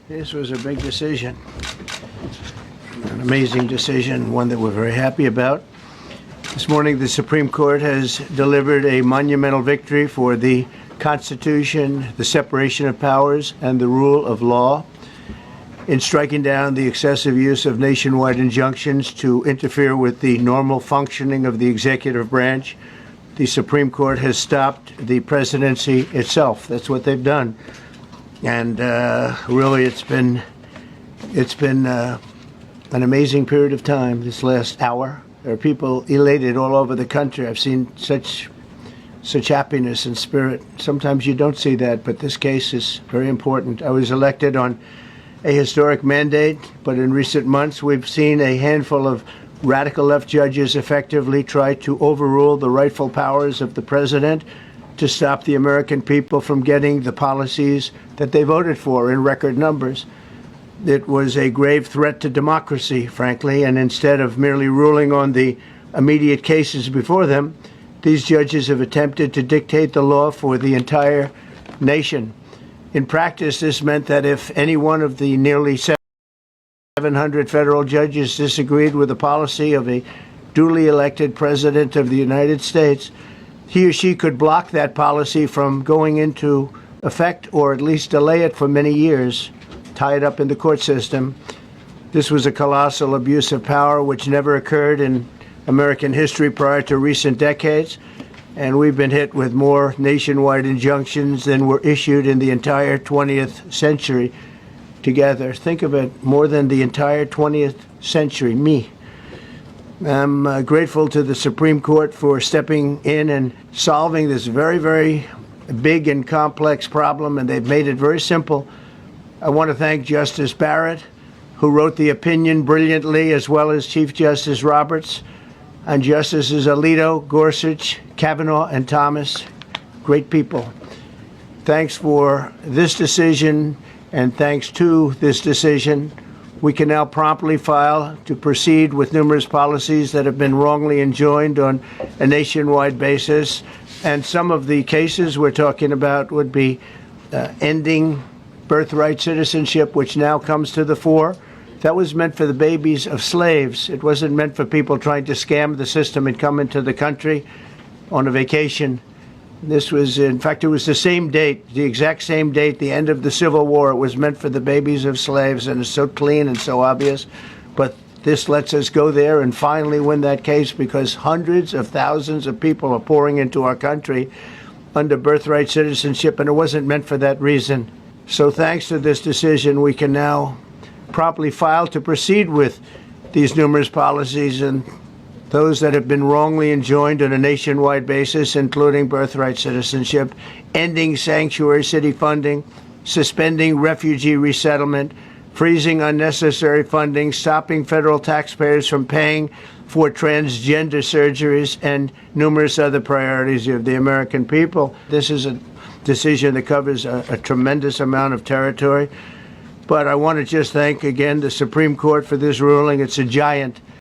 This was a big decision, an amazing decision, one that we're very happy about. This morning, the Supreme Court has delivered a monumental victory for the Constitution, the separation of powers, and the rule of law in striking down the excessive use of nationwide injunctions to interfere with the normal functioning of the executive branch. The Supreme Court has stopped the presidency itself. That's what they've done. And really, it's been an amazing period of time this last hour. There are people elated all over the country. I've seen such happiness and spirit. Sometimes you don't see that, but this case is very important. I was elected on a historic mandate, but in recent months we've seen a handful of radical left judges effectively try to overrule the rightful powers of the president to stop the American people from getting the policies that they voted for in record numbers. It was a grave threat to democracy, frankly, and instead of merely ruling on the immediate cases before them, these judges have attempted to dictate the law for the entire nation. In practice, this meant that if any one of the nearly 700 federal judges disagreed with the policy of a duly elected president of the United States, he or she could block that policy from going into effect or at least delay it for many years, tie it up in the court system. This was a colossal abuse of power which never occurred in American history prior to recent decades. And we've been hit with more nationwide injunctions than were issued in the entire 20th century together. Think of it, more than the entire 20th century, me. I'm grateful to the Supreme Court for stepping in and solving this very, very big and complex problem, and they've made it very simple. I want to thank Justice Barrett, who wrote the opinion brilliantly, as well as Chief Justice Roberts, and Justices Alito, Gorsuch, Kavanaugh, and Thomas. Great people. Thanks for this decision, and thanks to this decision, we can now promptly file to proceed with numerous policies that have been wrongly enjoined on a nationwide basis. And some of the cases we're talking about would be ending birthright citizenship, which now comes to the fore. That was meant for the babies of slaves. It wasn't meant for people trying to scam the system and come into the country on a vacation. This was, in fact, it was the same date, the exact same date, the end of the Civil War. It was meant for the babies of slaves, and it's so clean and so obvious. But this lets us go there and finally win that case, because hundreds of thousands of people are pouring into our country under birthright citizenship, and it wasn't meant for that reason. So thanks to this decision, we can now promptly file to proceed with these numerous policies and those that have been wrongly enjoined on a nationwide basis, including birthright citizenship, ending sanctuary city funding, suspending refugee resettlement, freezing unnecessary funding, stopping federal taxpayers from paying for transgender surgeries, and numerous other priorities of the American people. This is a decision that covers a tremendous amount of territory. But I want to just thank again the Supreme Court for this ruling. It's a giant.